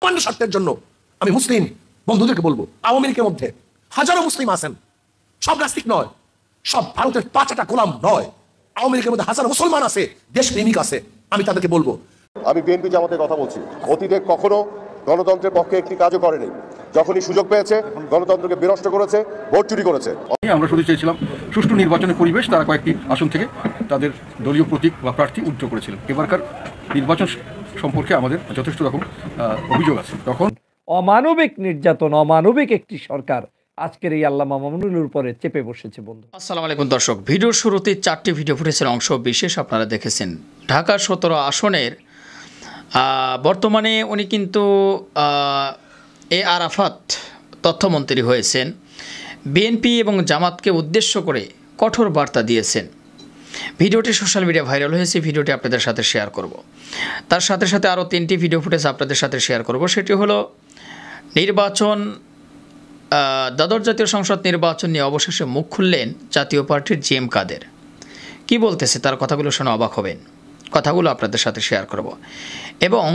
সামান্য স্বার্থের জন্য আমি মুসলিম বন্ধুদেরকে বলবো, আওয়ামী লীগের মধ্যে হাজারো মুসলিম আছেন, সব নাস্তিক নয়, সব ভারতের পাঁচটা গোলাম নয়। আওয়ামী লীগের মধ্যে হাজারো মুসলমান আছে, দেশপ্রেমিক আছে। আমি তাদেরকে বলবো, আমি বিএনপি জামাতের কথা বলছি, অতীতে কখনো গণতন্ত্রের পক্ষে একটি কাজও করেনি। যখনই সুযোগ পেয়েছে গণতন্ত্রকে বিনষ্ট করেছে, ভোট চুরি করেছে। আমরা শুধু চেয়েছিলাম সুষ্ঠু নির্বাচনের পরিবেশ। তারা কয়েকটি আসন থেকে তাদের দলীয় প্রতীক বা প্রার্থী উজ্জ্বল করেছিলেন। এবারকার নির্বাচন সম্পর্কে আমাদের যথেষ্ট রকম অভিযোগ আছে। তখন অমানবিক নির্যাতন, অমানবিক একটি সরকার আজকের এই আল্লামা মামুনুলের উপরে চেপে বসেছে। বন্ধু আসসালামু আলাইকুম দর্শক, ভিডিওর শুরুতে 4টি ভিডিও ফুটেজের অংশ বিশেষ আপনারা দেখেছেন। ঢাকা 17 আসনের বর্তমানে উনি কিন্তু এ আরাফাত তথ্যমন্ত্রী হয়েছেন। বিএনপি এবং জামাতকে উদ্দেশ্য করে কঠোর বার্তা দিয়েছেন। ভিডিওটি সোশ্যাল মিডিয়া ভাইরাল হয়েছে, ভিডিওটি আপনাদের সাথে শেয়ার করব। তার সাথে সাথে আরও 3টি ভিডিও ফুটেজ আপনাদের সাথে শেয়ার করব। সেটি হলো নির্বাচন, দ্বাদশ জাতীয় সংসদ নির্বাচন নিয়ে অবশেষে মুখ খুললেন জাতীয় পার্টির জিএম কাদের। কি বলতেছে তার কথাগুলো শুনে অবাক হবেন, কথাগুলো আপনাদের সাথে শেয়ার করব। এবং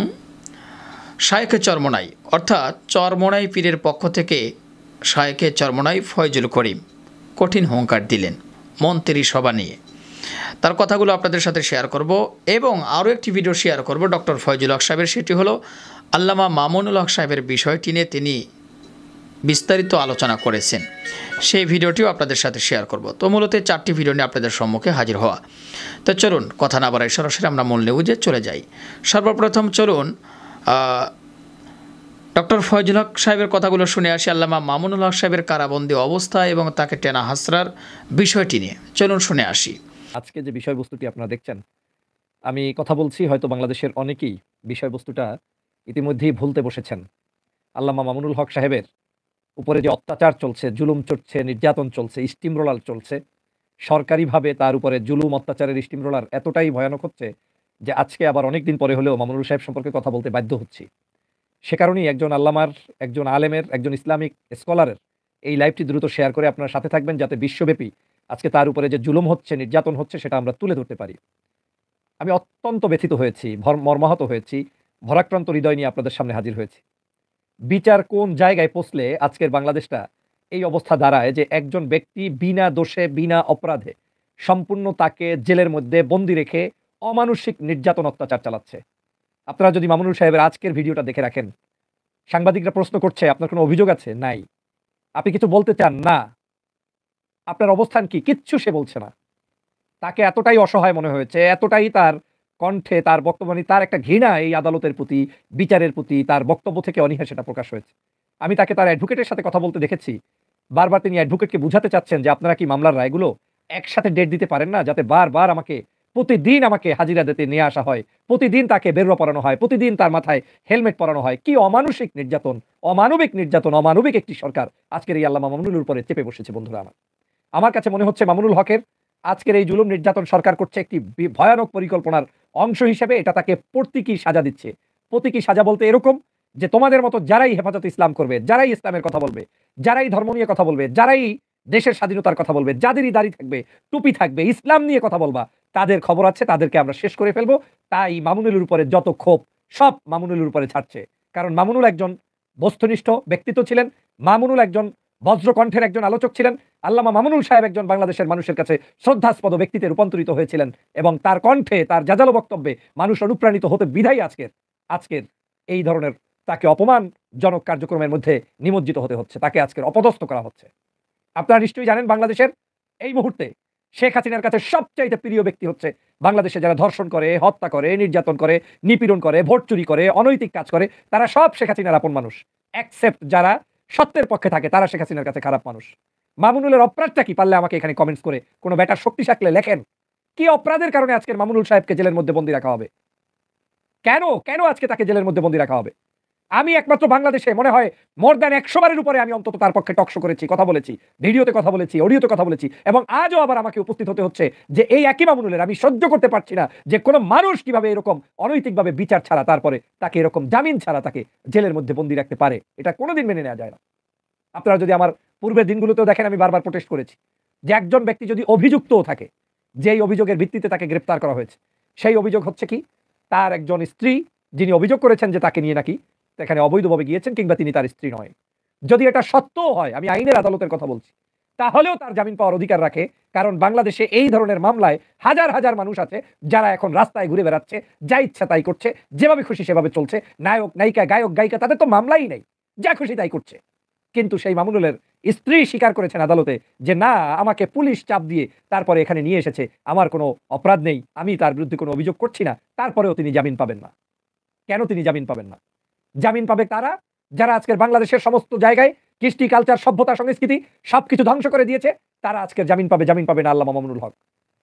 শায়েখে চরমোনাই অর্থাৎ চরমোনাই পীরের পক্ষ থেকে শায়েখে চরমোনাই ফয়জুল করিম কঠিন হুঙ্কার দিলেন মন্ত্রী সভা নিয়ে। তার কথাগুলো আপনাদের সাথে শেয়ার করব। এবং আরও একটি ভিডিও শেয়ার করব ডক্টর ফয়জুল হক সাহেবের, সেটি হলো আল্লামা মামুনুল হক সাহেবের বিষয়টি নিয়ে তিনি বিস্তারিত আলোচনা করেছেন। সেই ভিডিওটিও আপনাদের সাথে শেয়ার করব। তো মূলত 4টি ভিডিও নিয়ে আপনাদের সম্মুখে হাজির হওয়া। তো চলুন কথা না বাড়াই সরাসরি আমরা মূল নিউজে চলে যাই। সর্বপ্রথম চলুন ডক্টর ফয়জুল হক সাহেবের কথাগুলো শুনে আসি। আল্লামা মামুনুল হক সাহেবের কারাবন্দী অবস্থা এবং তাকে টেনা হাসরার বিষয়টি নিয়ে চলুন শুনে আসি। আজকে যে বিষয়বস্তুটি আপনারা দেখছেন, আমি কথা বলছি, হয়তো বাংলাদেশের অনেকেই বিষয়বস্তুটা ইতিমধ্যেই ভুলতে বসেছেন। আল্লামা মামুনুল হক সাহেবের উপরে যে অত্যাচার চলছে, জুলুম চলছে, নির্যাতন চলছে, স্টিমরোলার চলছে, সরকারিভাবে তার উপরে জুলুম অত্যাচারের স্টিমরোলার এতটাই ভয়ানক হচ্ছে যে আজকে আবার অনেক দিন পরে হলেও মামুনুল সাহেব সম্পর্কে কথা বলতে বাধ্য হচ্ছি। সে কারণেই একজন আল্লামার, একজন আলেমের, একজন ইসলামিক স্কলারের এই লাইভটি দ্রুত শেয়ার করে আপনার সাথে থাকবেন, যাতে বিশ্বব্যাপী আজকে তার উপরে যে জুলুম হচ্ছে, নির্যাতন হচ্ছে, সেটা আমরা তুলে ধরতে পারি। আমি অত্যন্ত ব্যথিত হয়েছি, মর্মাহত হয়েছি, ভরাক্রান্ত হৃদয় নিয়ে আপনাদের সামনে হাজির হয়েছি। বিচার কোন জায়গায় পৌঁছলে আজকের বাংলাদেশটা এই অবস্থা দাঁড়ায় যে একজন ব্যক্তি বিনা দোষে, বিনা অপরাধে সম্পূর্ণ তাকে জেলের মধ্যে বন্দি রেখে অমানসিক নির্যাতন অত্যাচার চালাচ্ছে। আপনারা যদি মামুনুল সাহেবের আজকের ভিডিওটা দেখে রাখেন, সাংবাদিকরা প্রশ্ন করছে আপনার কোনো অভিযোগ আছে? নাই। আপনি কিছু বলতে চান? না। আপনার অবস্থান কি? কিচ্ছু সে বলছে না। তাকে এতটাই অসহায় মনে হয়েছে, এতটাই তার কণ্ঠে, তার বক্তব্যে তার একটা ঘৃণা এই আদালতের প্রতি, বিচারের প্রতি, তার বক্তব্য থেকে অনীহা সেটা প্রকাশ হয়েছে। আমি তাকে তার অ্যাডভোকেটের সাথে কথা বলতে দেখেছি। বারবার তিনি অ্যাডভোকেটকে বুঝাতে চাচ্ছেন যে আপনারা কি মামলার রায়গুলো একসাথে ডেট দিতে পারেন না, যাতে বারবার আমাকে প্রতিদিন আমাকে হাজিরা দিতে নিয়ে আসা হয়, প্রতিদিন তাকে বেরোয়া পড়ানো হয়, প্রতিদিন তার মাথায় হেলমেট পরানো হয়। কি অমানসিক নির্যাতন, অমানবিক নির্যাতন, অমানবিক একটি সরকার আজকের এই আল্লামা মামুনুলের উপরে চেপে বসেছে। বন্ধুরা আমার কাছে মনে হচ্ছে মামুনুল হকের আজকের এই জুলুম নির্যাতন সরকার করছে একটি ভয়ানক পরিকল্পনার অংশ হিসেবে। এটা তাকে প্রতীকী সাজা দিচ্ছে। প্রতীকী সাজা বলতে এরকম যে তোমাদের মতো যারাই হেফাজত ইসলাম করবে, যারাই ইসলামের কথা বলবে, যারাই ধর্ম নিয়ে কথা বলবে, যারাই দেশের স্বাধীনতার কথা বলবে, যাদেরই দাড়ি থাকবে, টুপি থাকবে, ইসলাম নিয়ে কথা বলবা, তাদের খবর আছে, তাদেরকে আমরা শেষ করে ফেলবো। তাই মামুনুলের উপরে যত ক্ষোভ সব মামুনুলের উপরে ছাড়ছে। কারণ মামুনুল একজন বস্তুনিষ্ঠ ব্যক্তিত্ব ছিলেন, মামুনুল একজন বজ্রকণ্ঠের একজন আলোচক ছিলেন। আল্লামা মামুনুল সাহেব একজন বাংলাদেশের মানুষের কাছে শ্রদ্ধাস্পদ ব্যক্তিতে রূপান্তরিত হয়েছিলেন এবং তার কণ্ঠে, তার জাজালো বক্তব্যে মানুষ অনুপ্রাণিত হতে বিধায় আজকের এই ধরনের তাকে অপমানজনক কার্যক্রমের মধ্যে নিমজ্জিত হতে হচ্ছে, তাকে আজকের অপদস্থ করা হচ্ছে। আপনারা নিশ্চয়ই জানেন বাংলাদেশের এই মুহূর্তে শেখ হাসিনার কাছে সবচাইতে প্রিয় ব্যক্তি হচ্ছে বাংলাদেশে যারা ধর্ষণ করে, হত্যা করে, নির্যাতন করে, নিপীড়ন করে, ভোট চুরি করে, অনৈতিক কাজ করে, তারা সব শেখ হাসিনার আপন মানুষ। অ্যাকসেপ্ট যারা সত্যের পক্ষে থাকে তারা শেখ হাসিনার কাছে খারাপ মানুষ। মামুনুলের অপরাধটা কি পারলে আমাকে এখানে কমেন্টস করে কোনো ব্যাটার শক্তি থাকলে লেখেন। কি অপরাধের কারণে আজকের মামুনুল সাহেবকে জেলের মধ্যে বন্দী রাখা হবে? কেন আজকে তাকে জেলের মধ্যে বন্দী রাখা হবে? আমি একমাত্র বাংলাদেশে মনে হয় মোর দ্যান 100 বারের উপরে আমি অন্তত তার পক্ষে টকশো করেছি, কথা বলেছি, ভিডিওতে কথা বলেছি, অডিওতে কথা বলেছি, এবং আজও আবার আমাকে উপস্থিত হতে হচ্ছে যে এই একই মামুনুলের আমি সহ্য করতে পারছি না যে কোনো মানুষ কিভাবে এরকম অনৈতিকভাবে বিচার ছাড়া তারপরে তাকে এরকম জামিন ছাড়া তাকে জেলের মধ্যে বন্দী রাখতে পারে। এটা কোনোদিন মেনে নেওয়া যায় না। আপনারা যদি আমার পূর্বের দিনগুলোতেও দেখেন, আমি বারবার প্রোটেস্ট করেছি যে একজন ব্যক্তি যদি অভিযুক্তও থাকে, যেই অভিযোগের ভিত্তিতে তাকে গ্রেপ্তার করা হয়েছে, সেই অভিযোগ হচ্ছে কি, তার একজন স্ত্রী যিনি অভিযোগ করেছেন যে তাকে নিয়ে নাকি সেখানে অবৈধভাবে গিয়েছেন কিংবা তিনি তার স্ত্রী নয়। যদি এটা সত্যও হয়, আমি আইনের আদালতের কথা বলছি, তাহলেও তার জামিন পাওয়ার অধিকার রাখে। কারণ বাংলাদেশে এই ধরনের মামলায় হাজার হাজার মানুষ আছে যারা এখন রাস্তায় ঘুরে বেড়াচ্ছে, যা ইচ্ছা তাই করছে, যেভাবে খুশি সেভাবে চলছে। নায়ক নায়িকা গায়ক গায়িকা তাদের তো মামলাই নেই, যা খুশি তাই করছে। কিন্তু সেই মামুনুলের স্ত্রী স্বীকার করেছেন আদালতে যে না, আমাকে পুলিশ চাপ দিয়ে তারপরে এখানে নিয়ে এসেছে, আমার কোনো অপরাধ নেই, আমি তার বিরুদ্ধে কোনো অভিযোগ করছি না। তারপরেও তিনি জামিন পাবেন না। কেন তিনি জামিন পাবেন না? জামিন পাবে তারা যারা আজকের বাংলাদেশের সমস্ত জায়গায় কৃষ্টি কালচার সভ্যতা সংস্কৃতি সবকিছু ধ্বংস করে দিয়েছে। তারা আজকের জামিন পাবে না আল্লামা মামুনুল হক।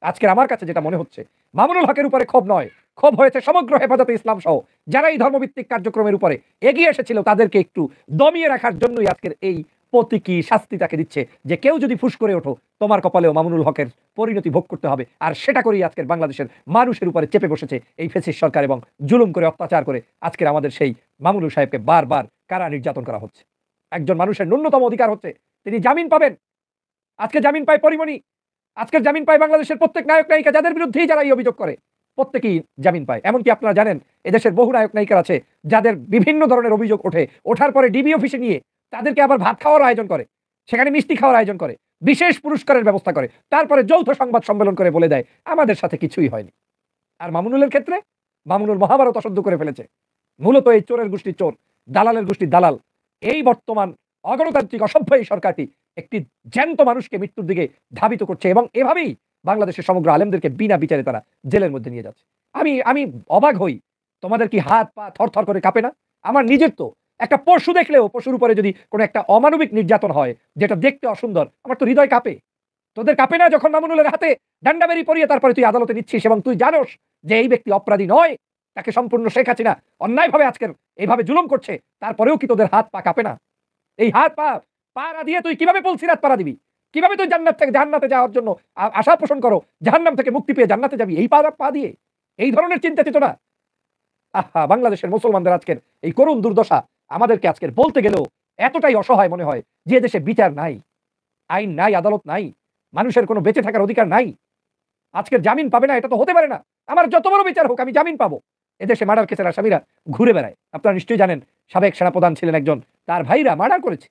আজকের আমার কাছে যেটা মনে হচ্ছে, মামুনুল হকের উপরে ক্ষোভ নয়, ক্ষোভ হয়েছে সমগ্র হেফাজতে ইসলাম সহ যারা এই ধর্মভিত্তিক কার্যক্রমের উপরে এগিয়ে এসেছিল তাদেরকে একটু দমিয়ে রাখার জন্যই আজকের এই প্রতীকী শাস্তি তাকে দিচ্ছে যে কেউ যদি ফুস করে ওঠো, তোমার কপালেও মামুনুল হকের পরিণতি ভোগ করতে হবে। আর সেটা করেই আজকের বাংলাদেশের মানুষের উপরে চেপে বসেছে এই ফ্যাসিস্ট সরকার এবং জুলুম করে অত্যাচার করে আজকের আমাদের সেই মামুনুল সাহেবকে বারবার কারা নির্যাতন করা হচ্ছে। একজন মানুষের ন্যূনতম অধিকার হচ্ছে তিনি জামিন পাবেন। আজকে জামিন পায় পরিমণি, আজকের জামিন পায় বাংলাদেশের প্রত্যেক নায়ক নায়িকা যাদের বিরুদ্ধেই যারা এই অভিযোগ করে, প্রত্যেকেই জামিন পায়। এমনকি আপনারা জানেন এদেশের বহু নায়ক নায়িকা আছে যাদের বিভিন্ন ধরনের অভিযোগ ওঠার পরে ডিবি অফিসে নিয়ে তাদেরকে আবার ভাত খাওয়ার আয়োজন করে, সেখানে মিষ্টি খাওয়ার আয়োজন করে, বিশেষ পুরস্কারের ব্যবস্থা করে, তারপরে যৌথ সংবাদ সম্মেলন করে বলে দেয় আমাদের সাথে কিছুই হয়নি। আর মামুনুলের ক্ষেত্রে মামুনুল মহাভারত অশুদ্ধ করে ফেলেছে। মূলত এই চোরের গোষ্ঠী চোর, দালালের গোষ্ঠী দালাল। এই বর্তমান অগণতান্ত্রিক অসভ্য এই সরকারটি একটি জ্যান্ত মানুষকে মৃত্যুর দিকে ধাবিত করছে এবং এভাবেই বাংলাদেশের সমগ্র আলেমদেরকে বিনা বিচারে তারা জেলের মধ্যে নিয়ে যাচ্ছে। আমি অবাক হই, তোমাদের কি হাত পা থরথর করে কাঁপে না? আমার নিজের তো একটা পশু দেখলেও, পশুর উপরে যদি কোনো একটা অমানবিক নির্যাতন হয় যেটা দেখতে অসুন্দর, আমার তো হৃদয় কাঁপে। তোদের কাঁপে না যখন মামুনুলের হাতে ডান্ডাবেরি পরিয়ে তারপরে তুই আদালতে নিচ্ছিস এবং তুই জানোস যে এই ব্যক্তি অপরাধী নয়, তাকে সম্পূর্ণ শেখ হাসিনা অন্যায়ভাবে আজকের এইভাবে জুলুম করছে, তারপরেও কি তোদের হাত পা কাঁপে না? এই হাত পা পাড়া দিয়ে তুই কিভাবে পুলসিরাত পাড়া দিবি? কিভাবে তুই জান্নাত থেকে জান্নাতে যাওয়ার জন্য আশা পোষণ করো, জাহান্নাম থেকে মুক্তি পেয়ে জান্নাতে যাবি এই পা দিয়ে? এই ধরনের চিন্তা চেতনা। আহা, বাংলাদেশের মুসলমানদের আজকের এই করুণ দুর্দশা আমাদেরকে আজকের বলতে গেলেও এতটাই অসহায় মনে হয় যে দেশে বিচার নাই, আইন নাই, আদালত নাই, মানুষের কোনো বেঁচে থাকার অধিকার নাই। আজকের জামিন পাবে না, এটা তো হতে পারে না। আমার যত বড় বিচার হোক আমি জামিন পাবো। এদেশে মার্ডার কেসের আসামিরা ঘুরে বেড়ায়। আপনারা নিশ্চয়ই জানেন সাবেক সেনাপ্রধান ছিলেন একজন, তার ভাইরা মার্ডার করেছে,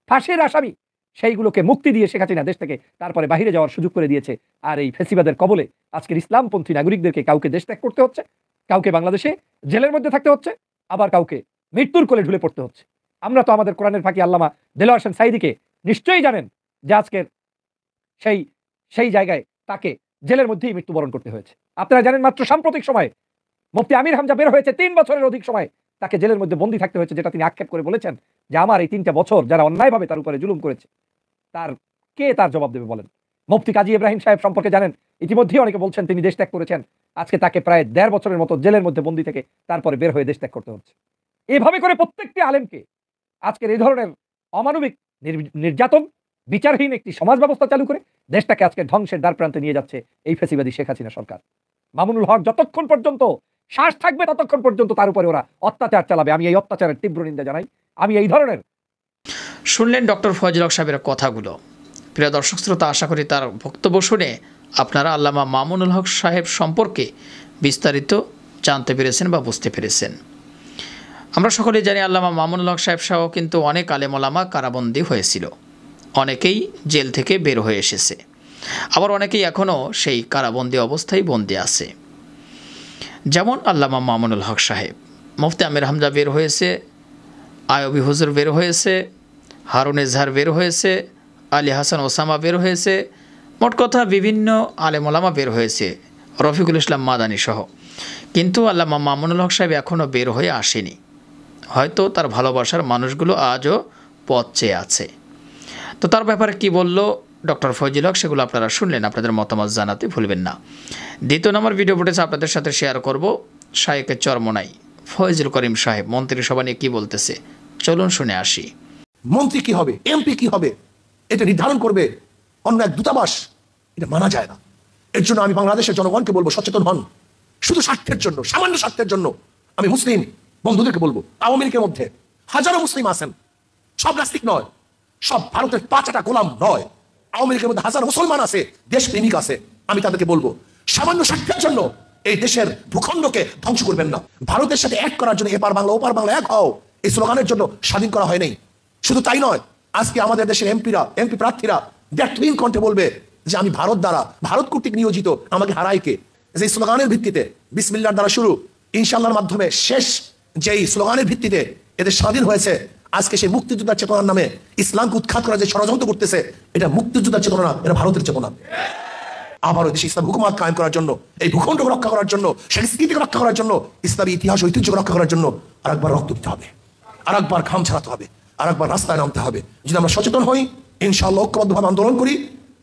ফাঁসির আসামি। সেইগুলোকে মুক্তি দিয়ে শেখ হাসিনা দেশ থেকে তারপরে বাহিরে যাওয়ার সুযোগ করে দিয়েছে। আর এই ফেসিবাদের কবলে আজকের ইসলামপন্থী নাগরিকদেরকে কাউকে দেশ ত্যাগ করতে হচ্ছে, কাউকে বাংলাদেশে জেলের মধ্যে থাকতে হচ্ছে, আবার কাউকে মৃত্যুর কোলে ঢুলে পড়তে হচ্ছে। আমরা তো আমাদের কোরআনের ফাঁকি আল্লামা দেলোয়ার হোসেন সাঈদীকে নিশ্চয়ই জানেন যে আজকের সেই জায়গায় তাকে জেলের মধ্যেই মৃত্যুবরণ করতে হয়েছে। আপনারা জানেন মাত্র সাম্প্রতিক সময়ে মুফতি আমির হামজা বের হয়েছে 3 বছরের অধিক সময় তাকে জেলের মধ্যে বন্দী থাকতে হয়েছে, যেটা তিনি আক্ষেপ করে বলেছেন যে আমার এই 3টা বছর যারা অন্যায়ভাবে তার উপরে জুলুম করেছে তার জবাব দেবে বলেন। মুফতি কাজী ইব্রাহিম সাহেব সম্পর্কে জানেন, ইতিমধ্যেই অনেকে বলছেন তিনি দেশ ত্যাগ করেছেন। আজকে তাকে প্রায় 1.5 বছরের মতো জেলের মধ্যে বন্দী থেকে তারপরে বের হয়ে দেশ ত্যাগ করতে হচ্ছে। এভাবে করে প্রত্যেকটি আলেমকে আজকের এই ধরনের অমানবিক নির্যাতন, বিচারহীন একটি সমাজ ব্যবস্থা চালু করে দেশটাকে আজকে ধ্বংসের দ্বার প্রান্তে নিয়ে যাচ্ছে এই ফ্যাসিবাদী শেখ হাসিনা সরকার। মামুনুল হক যতক্ষণ পর্যন্ত শ্বাস থাকবে ততক্ষণ পর্যন্ত তার উপরে ওরা অত্যাচার চালাবে। আমি এই অত্যাচারের তীব্র নিন্দা জানাই। আমি এই ধরনের শুনলেন ডক্টর ফয়জুল হক সাহেবের কথাগুলো। প্রিয় দর্শক শ্রোতা, আশা করি তার বক্তব্য শুনে আপনারা আল্লামা মামুনুল হক সাহেব সম্পর্কে বিস্তারিত জানতে পেরেছেন বা বুঝতে পেরেছেন। আমরা সকলেই জানি আল্লামা মামুনুল হক সাহেব সহ কিন্তু অনেক আলেম ওলামা কারাবন্দী হয়েছিল, অনেকেই জেল থেকে বের হয়ে এসেছে, আবার অনেকেই এখনও সেই কারাবন্দী অবস্থায় বন্দী আছে। যেমন আল্লামা মামুনুল হক সাহেব, মুফতি আমির হামজা বের হয়েছে, আয়বি হুজুর বের হয়েছে, হারুন এজহার বের হয়েছে, আলী হাসান ওসামা বের হয়েছে, মোট কথা বিভিন্ন আলেম ওলামা বের হয়েছে, রফিকুল ইসলাম মাদানী সহ। কিন্তু আল্লামা মামুনুল হক সাহেব এখনও বের হয়ে আসেনি। হয়তো তার ভালোবাসার মানুষগুলো আজও পথ চেয়ে আছে। তো তার ব্যাপারে কি বলল ডক্টর ফয়জুল হক সেগুলো আপনারা শুনলেন। আপনাদের মতামত জানাতে ভুলবেন না। 2 নম্বর ভিডিও ফুটেজ আপনাদের সাথে শেয়ার করব। শায়েখের চরমোনাই ফয়জুল করিম সাহেব মন্ত্রিসভা নিয়ে কি বলতেছে, চলুন শুনে আসি। মন্ত্রী কি হবে, এমপি কি হবে, এটা নির্ধারণ করবে অন্য এক দূতাবাস। এটা মানা যায় না। এর জন্য আমি বাংলাদেশের জনগণকে বলবো সচেতন হন। শুধু স্বার্থের জন্য, সামান্য স্বার্থের জন্য আমি মুসলিম বন্ধুদেরকে বলবো, আওয়ামী লীগের মধ্যে হাজারো মুসলিম আছেন, সব নাস্তিক নয়, সব ভারতের পাঁচাটা গোলাম নয়। আওয়ামী লীগের মধ্যে হাজারো মুসলমান আছে, দেশ প্রেমিক আছে। আমি তাদেরকে বলবো সামান্য স্বার্থের জন্য এই দেশের ভূখণ্ডকে ধ্বংস করবেন না। ভারতের সাথে এক করার জন্য এপার বাংলা ওপার বাংলা এক হও, এই স্লোগানের জন্য স্বাধীন করা হয় নাই। শুধু তাই নয়, আজকে আমাদের দেশের এমপি প্রার্থীরা ব্যর্থহীন কণ্ঠে বলবে যে আমি ভারত দ্বারা, ভারত কর্তৃক নিয়োজিত, আমাকে হারায় কে? যে স্লোগানের ভিত্তিতে, বিসমিল্লাহর দ্বারা শুরু, ইনশাআল্লাহর মাধ্যমে শেষ, যেই স্লোগানের ভিত্তিতে এদের স্বাধীন হয়েছে, আজকে সেই মুক্তিযোদ্ধার চেতনার নামে ইসলামকে উৎখাত করার যে ষড়যন্ত্র করতেছে, এটা মুক্তিযোদ্ধার চেতনা না, এটা ভারতের চেতনা। আবারও দেশে ইসলাম হুকুমত কায়েম করার জন্য, এই ভূখণ্ডকে রক্ষা করার জন্য, সংস্কৃতিকে রক্ষা করার জন্য, ইসলামী ইতিহাস ঐতিহ্যকে রক্ষা করার জন্য আরেকবার রক্ত দিতে হবে, আরেকবার ঘাম ছাড়াতে হবে, আরেকবার রাস্তায় নামতে হবে। যদি আমরা সচেতন হই, ইনশাআল্লাহ ঐক্যবদ্ধভাবে আন্দোলন করি,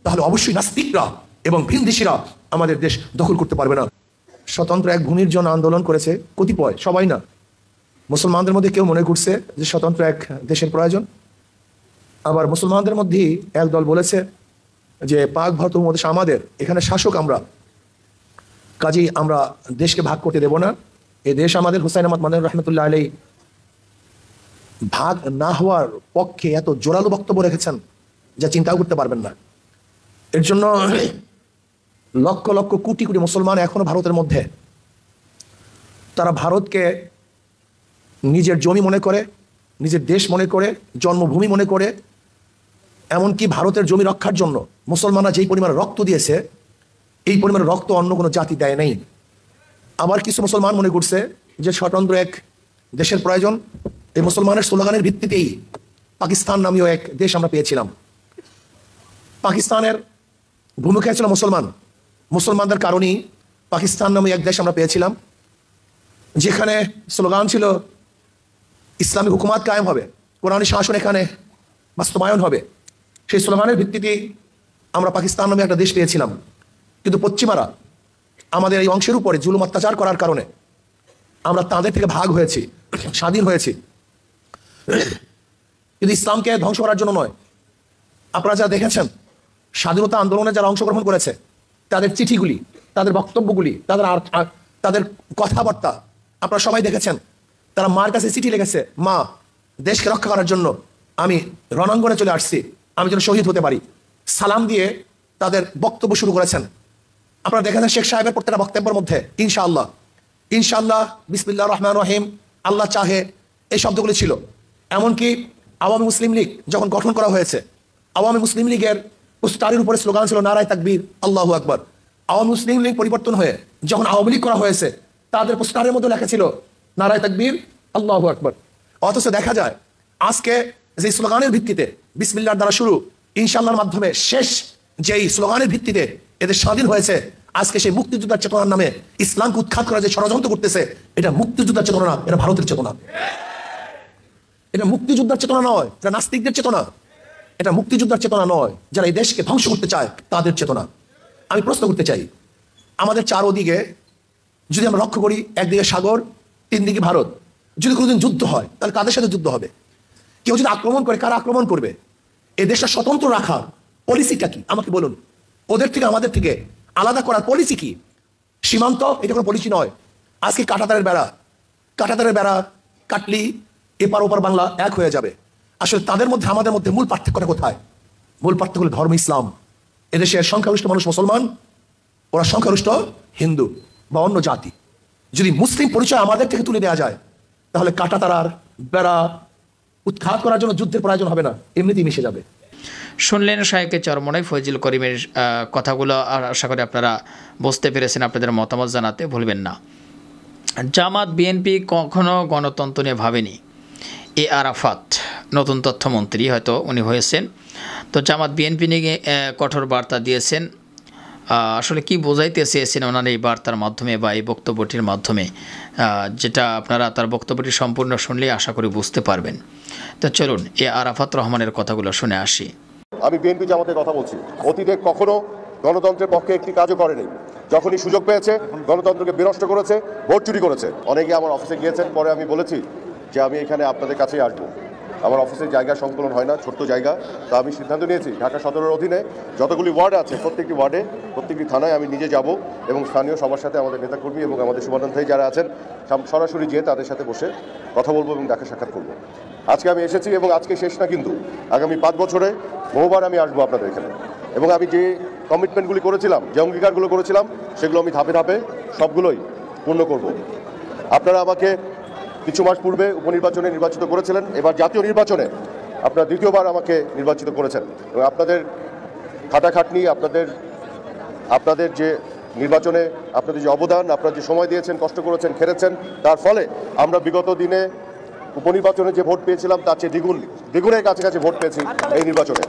তাহলে অবশ্যই নাস্তিকরা এবং ভিনদেশীরা আমাদের দেশ দখল করতে পারবে না। স্বতন্ত্র এক ভূমির জন্য আন্দোলন করেছে কতিপয়, সবাই না। মুসলমানদের মধ্যে কেউ মনে করছে যে স্বতন্ত্র এক দেশের প্রয়োজন, আবার মুসলমানদের মধ্যেই এক দল বলেছে যে পাক ভারত উপমহাদেশ আমাদের, এখানে শাসক আমরা, কাজেই আমরা দেশকে ভাগ করতে দেব না, এই দেশ আমাদের। হুসাইন আহমদ মাদানী রহমতুল্লাহ আলাইহি ভাগ না হওয়ার পক্ষে এত জোরালো বক্তব্য রেখেছেন যা চিন্তাও করতে পারবেন না। এর জন্য লক্ষ লক্ষ কোটি কোটি মুসলমান এখনো ভারতের মধ্যে, তারা ভারতকে নিজের জমি মনে করে, নিজের দেশ মনে করে, জন্মভূমি মনে করে। এমনকি ভারতের জমি রক্ষার জন্য মুসলমানরা যেই পরিমাণে রক্ত দিয়েছে, এই পরিমাণে রক্ত অন্য কোনো জাতি দেয় নাই। আবার কিছু মুসলমান মনে করছে যে স্বতন্ত্র এক দেশের প্রয়োজন। এই মুসলমানের স্লোগানের ভিত্তিতেই পাকিস্তান নামীয় এক দেশ আমরা পেয়েছিলাম। পাকিস্তানের ভূমিকা ছিল মুসলমান, মুসলমানদের কারণেই পাকিস্তান নামে এক দেশ আমরা পেয়েছিলাম, যেখানে স্লোগান ছিল ইসলামী হুকুমত কায়েম হবে, কোরআনী শাসন এখানে বাস্তবায়ন হবে। সেই স্লোগানের ভিত্তিতেই আমরা পাকিস্তান নামে একটা দেশ পেয়েছিলাম। কিন্তু পশ্চিমারা আমাদের এই অংশের উপরে জুলুম অত্যাচার করার কারণে আমরা তাদের থেকে ভাগ হয়েছি, স্বাধীন হয়েছি, কিন্তু ইসলামকে ধ্বংস করার জন্য নয়। আপনারা যারা দেখেছেন স্বাধীনতা আন্দোলনে যারা অংশগ্রহণ করেছে, তাদের চিঠিগুলি, তাদের বক্তব্যগুলি, তাদের কথাবার্তা আপনারা সবাই দেখেছেন। তারা মার কাছে চিঠি লিখেছে, মা, দেশকে রক্ষা করার জন্য আমি রণাঙ্গনে চলে আসছি, আমি যেন শহীদ হতে পারি। সালাম দিয়ে তাদের বক্তব্য শুরু করেছেন। আপনারা দেখেছেন শেখ সাহেবের প্রত্যেকটা বক্তব্যের মধ্যে ইনশাআল্লাহ, ইনশাআল্লাহ, বিসমিল্লাহির রহমানির রহিম, আল্লাহ চাহে, এই শব্দগুলি ছিল। এমনকি আওয়ামী মুসলিম লীগ যখন গঠন করা হয়েছে, আওয়ামী মুসলিম লীগের পোস্টারের উপরে স্লোগান ছিল নারায়ে তাকবীর, আল্লাহু আকবার। আওয়ামী মুসলিম লীগ পরিবর্তন হয়ে যখন আওয়ামী লীগ করা হয়েছে, তাদের পোস্টারের মধ্যে লেখা ছিল নারায়ে তাকবীর, আল্লাহু আকবার। অথচ দেখা যায় আজকে যে স্লোগানের ভিত্তিতে, বিসমিল্লাহর দ্বারা শুরু, ইনশাআল্লাহর মাধ্যমে শেষ, যেই স্লোগানের ভিত্তিতে এদের স্বাধীন হয়েছে, আজকে সেই মুক্তিযোদ্ধার চেতনার নামে ইসলামকে উৎখাত করার যে ষড়যন্ত্র করতেছে, এটা মুক্তিযোদ্ধার চেতনা না, এটা ভারতের চেতনা। এটা মুক্তিযোদ্ধার চেতনা নয়, এটা নাস্তিকদের চেতনা। এটা মুক্তিযোদ্ধার চেতনা নয়, যারা এই দেশকে ধ্বংস করতে চায় তাদের চেতনা। আমি প্রশ্ন করতে চাই, আমাদের চারদিকে যদি আমরা লক্ষ্য করি, একদিকে সাগর, তিন দিকে ভারত, যদি কোনোদিন যুদ্ধ হয় তাহলে কাদের সাথে যুদ্ধ হবে? কেউ যদি আক্রমণ করে, কারা আক্রমণ করবে? এই দেশটা স্বতন্ত্র রাখার পলিসিটা কি আমাকে বলুন। ওদের থেকে আমাদের থেকে আলাদা করার পলিসি কি? সীমান্ত, এটা কোনো পলিসি নয়। আজকে কাঁটাতারের বেড়া কাটলি এপার ওপার বাংলা এক হয়ে যাবে। আসলে তাদের মধ্যে আমাদের মধ্যে মূল পার্থক্যটা কোথায়? মূল পার্থক্য হল ধর্ম ইসলাম। এদেশের সংখ্যাগরিষ্ঠ মানুষ মুসলমান, ওরা সংখ্যাগরিষ্ঠ হিন্দু বা অন্য জাতি। যদি মুসলিম পরিচয় আমাদের থেকে তুলে দেওয়া যায়, তাহলে কাঁটাতারার বেড়া উৎখাত করার জন্য যুদ্ধের প্রয়োজন হবে না, এমনিতেই মিশে যাবে। শুনলেন শায়েকে চরমনাই ফয়জুল করিমের কথাগুলো, আর আশা করি আপনারা বুঝতে পেরেছেন। আপনাদের মতামত জানাতে ভুলবেন না। জামাত বিএনপি কখনো গণতন্ত্র নিয়ে ভাবেনি। এ আরাফাত নতুন তথ্যমন্ত্রী হয়তো উনি হয়েছেন, তো জামাত বিএনপি নিয়ে কঠোর বার্তা দিয়েছেন। আসলে কি বোঝাইতে চেয়েছেন ওনার এই বার্তার মাধ্যমে বা এই বক্তব্যটির মাধ্যমে, যেটা আপনারা তার বক্তব্যটি সম্পূর্ণ শুনলেই আশা করি বুঝতে পারবেন। তো চলুন এ আরাফাত রহমানের কথাগুলো শুনে আসি। আমি বিএনপি জামাতের কথা বলছি, অতীতে কখনো গণতন্ত্রের পক্ষে একটি কাজও করেনি। যখনই সুযোগ পেয়েছে গণতন্ত্রকে বিনষ্ট করেছে, ভোট চুরি করেছে। অনেকে আমার অফিসে গিয়েছেন, পরে আমি বলেছি যে আমি এখানে আপনাদের কাছেই আসবো। আমার অফিসের জায়গা সংকলন হয় না, ছোট্ট জায়গা। তা আমি সিদ্ধান্ত নিয়েছি ঢাকা সদরের অধীনে যতগুলি ওয়ার্ড আছে, প্রত্যেকটি ওয়ার্ডে, প্রত্যেকটি থানায় আমি নিজে যাব এবং স্থানীয় সবার সাথে, আমাদের নেতাকর্মী এবং আমাদের শুভাকাঙ্ক্ষী যারা আছেন, সরাসরি যেয়ে তাদের সাথে বসে কথা বলবো এবং দেখা সাক্ষাৎ করব। আজকে আমি এসেছি এবং আজকে শেষ না, কিন্তু আগামী 5 বছরে বহুবার আমি আসবো আপনাদের এখানে। এবং আমি যে কমিটমেন্টগুলি করেছিলাম, যে অঙ্গীকারগুলো করেছিলাম, সেগুলো আমি ধাপে ধাপে সবগুলোই পূর্ণ করব। আপনারা আমাকে কিছু মাস পূর্বে উপনির্বাচনে নির্বাচিত করেছিলেন, এবার জাতীয় নির্বাচনে আপনারা দ্বিতীয়বার আমাকে নির্বাচিত করেছেন এবং আপনাদের খাটাখাটনি, আপনাদের যে নির্বাচনে আপনাদের যে অবদান, আপনারা যে সময় দিয়েছেন, কষ্ট করেছেন, খেটেছেন, তার ফলে আমরা বিগত দিনে উপনির্বাচনে যে ভোট পেয়েছিলাম তার চেয়ে দ্বিগুণের কাছাকাছি ভোট পেয়েছি এই নির্বাচনে।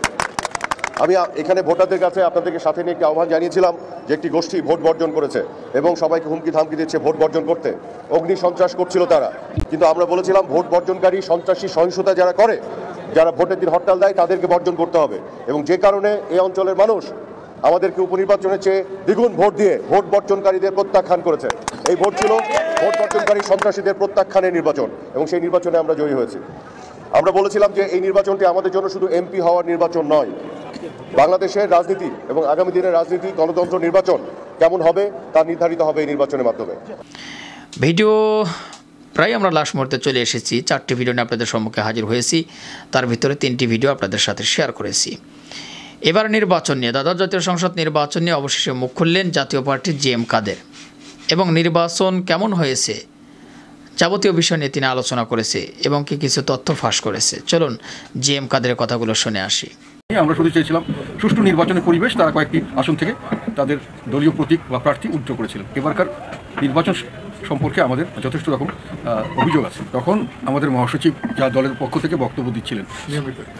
আমি এখানে ভোটারদের কাছে আপনাদেরকে সাথে নিয়ে একটি আহ্বান জানিয়েছিলাম যে একটি গোষ্ঠী ভোট বর্জন করেছে এবং সবাইকে হুমকি ধামকি দিচ্ছে ভোট বর্জন করতে, অগ্নি সন্ত্রাস করছিল তারা। কিন্তু আমরা বলেছিলাম ভোট বর্জনকারী, সন্ত্রাসী, সহিংসতা যারা করে, যারা ভোটের দিন হরতাল দেয়, তাদেরকে বর্জন করতে হবে। এবং যে কারণে এই অঞ্চলের মানুষ আমাদেরকে উপনির্বাচনের চেয়ে দ্বিগুণ ভোট দিয়ে ভোট বর্জনকারীদের প্রত্যাখ্যান করেছে। এই ভোট ছিল ভোট বর্জনকারী সন্ত্রাসীদের প্রত্যাখ্যানের নির্বাচন এবং সেই নির্বাচনে আমরা জয়ী হয়েছি। আমরা বলেছিলাম যে এই নির্বাচনটি আমাদের জন্য শুধু এমপি হওয়ার নির্বাচন নয়, বাংলাদেশের রাজনীতি এবং আগামী দিনের রাজনীতি, গণতন্ত্র, নির্বাচন কেমন হবে তা নির্ধারিত হবে এই নির্বাচনের মাধ্যমে। ভিডিও প্রায় আমরা লাস্ট মুহূর্তে চলে এসেছি। 4টি ভিডিও নিয়ে আপনাদের সম্মুখে হাজির হয়েছি, তার ভিতরে 3টি ভিডিও আপনাদের সাথে শেয়ার করেছি। এবার নির্বাচন নিয়ে, দ্বাদশ জাতীয় সংসদ নির্বাচন নিয়ে অবশেষে মুখ খুললেন জাতীয় পার্টি জিএম কাদের এবং নির্বাচন কেমন হয়েছে যাবতীয় বিষয় নিয়ে তিনি আলোচনা করেছে এবং কি কিছু তথ্য ফাঁস করেছে। চলুন জিএম কাদের কথাগুলো শুনে আসি। আমরা শুধু চেয়েছিলাম সুষ্ঠু নির্বাচনের পরিবেশ, তারা কয়েকটি আসন থেকে তাদের দলীয় প্রতীক বা প্রার্থী উজ্জ্ব করেছিলেন। এবারকার নির্বাচন সম্পর্কে আমাদের যথেষ্ট রকম অভিযোগ আছে। তখন আমাদের মহাসচিব যা দলের পক্ষ থেকে বক্তব্য দিচ্ছিলেন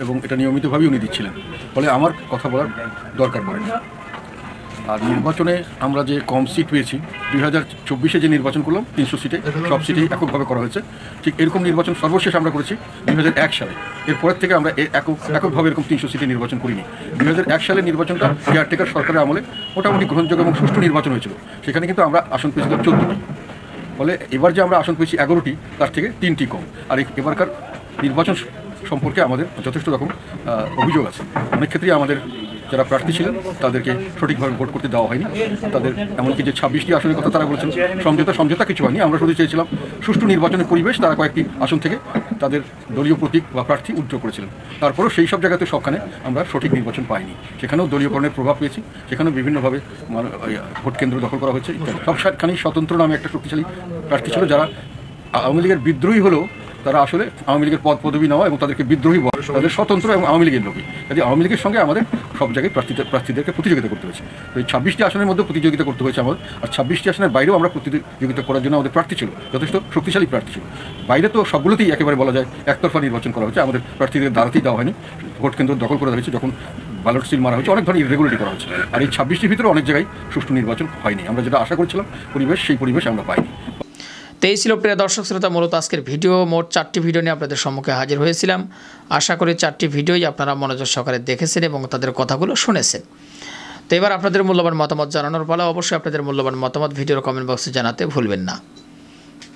এবং এটা নিয়মিতভাবেই উনি দিচ্ছিলেন, ফলে আমার কথা বলার দরকার পড়ে না। আর নির্বাচনে আমরা যে কম সিট পেয়েছি, 2024-এ যে নির্বাচন করলাম 300 সিটে, সব সিটেই এককভাবে করা হয়েছে। ঠিক এরকম নির্বাচন সর্বশেষ আমরা করেছি 2001 সালে। এরপরের থেকে আমরা এককভাবে এরকম 300 সিটে নির্বাচন করিনি। 2001 সালের নির্বাচনটা কেয়ারটেকার সরকারের আমলে মোটামুটি গ্রহণযোগ্য এবং সুষ্ঠু নির্বাচন হয়েছিল। সেখানে কিন্তু আমরা আসন পেয়েছিলাম 14টি, ফলে এবার যে আমরা আসন পেয়েছি 11টি, তার থেকে 3টি কম। আর এবারকার নির্বাচন সম্পর্কে আমাদের যথেষ্ট রকম অভিযোগ আছে। অনেক ক্ষেত্রেই আমাদের যারা প্রার্থী ছিলেন তাদেরকে সঠিকভাবে ভোট করতে দেওয়া হয়নি। তাদের এমনকি যে 26টি আসনের কথা তারা বলেছেন, সমঝোতা কিছু হয়নি। আমরা শুধু চেয়েছিলাম সুষ্ঠু নির্বাচনের পরিবেশ, তারা কয়েকটি আসন থেকে তাদের দলীয় প্রতীক বা প্রার্থী উজ্জ্ব করেছিলেন। তারপরেও সেই সব জায়গাতে সবখানে আমরা সঠিক নির্বাচন পাইনি। সেখানেও দলীয়করণের প্রভাব পেয়েছি, সেখানেও বিভিন্নভাবে ভোট কেন্দ্র দখল করা হয়েছে ইত্যাদি। সবখানেই স্বতন্ত্র নামে একটা শক্তিশালী প্রার্থী ছিল, যারা আওয়ামী লীগের বিদ্রোহী হলেও তারা আসলে আওয়ামী লীগের পদ পদবি নেওয়া এবং তাদেরকে বিদ্রোহী বলা, তাদের স্বতন্ত্র এবং আওয়ামী লীগের লোকই। কাজে আওয়ামী লীগের সঙ্গে আমাদের সব জায়গায় প্রার্থীদেরকে প্রতিযোগিতা করতে হয়েছে। তো এই 26টি আসনের মধ্যে প্রতিযোগিতা করতে হয়েছে আমাদের। আর 26টি আসনের বাইরেও আমরা প্রতিযোগিতা করার জন্য আমাদের প্রার্থী ছিল, যথেষ্ট শক্তিশালী প্রার্থী ছিল। বাইরে তো সবগুলোতেই একেবারে বলা যায় একতরফা নির্বাচন করা হয়েছে, আমাদের প্রার্থীদের দাঁড়াতেই দেওয়া হয়নি, ভোট কেন্দ্র দখল করে হয়েছে, যখন ব্যালট সিল মারা হয়েছে, অনেক ধরনের ইরেগুলারিটি করা হয়েছে। আর এই 26টির ভিতরে অনেক জায়গায় সুষ্ঠু নির্বাচন হয়নি। আমরা যেটা আশা করছিলাম পরিবেশ, সেই পরিবেশ আমরা পাইনি। তো এই ছিল প্রিয় দর্শক শ্রোতা মূলত আজকের ভিডিও। মোট 4টি ভিডিও নিয়ে আপনাদের সম্মুখে হাজির হয়েছিলাম। আশা করি 4টি ভিডিওই আপনারা মনোযোগ সহকারে দেখেছেন এবং তাদের কথাগুলো শুনেছেন। তো এবার আপনাদের মূল্যবান মতামত জানানোর পালা। অবশ্যই আপনাদের মূল্যবান মতামত ভিডিওর কমেন্ট বক্সে জানাতে ভুলবেন না।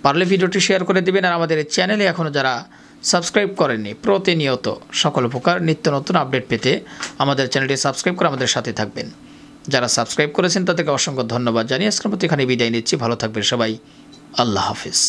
পারলে ভিডিওটি শেয়ার করে দেবেন। আর আমাদের এই চ্যানেলে এখনও যারা সাবস্ক্রাইব করেননি, প্রতিনিয়ত সকল প্রকার নিত্য নতুন আপডেট পেতে আমাদের চ্যানেলটি সাবস্ক্রাইব করে আমাদের সাথে থাকবেন। যারা সাবস্ক্রাইব করেছেন তাদেরকে অসংখ্য ধন্যবাদ জানিয়ে আজকের মতো এখানে বিদায় নিচ্ছি। ভালো থাকবেন সবাই। আল্লাহ হাফিজ।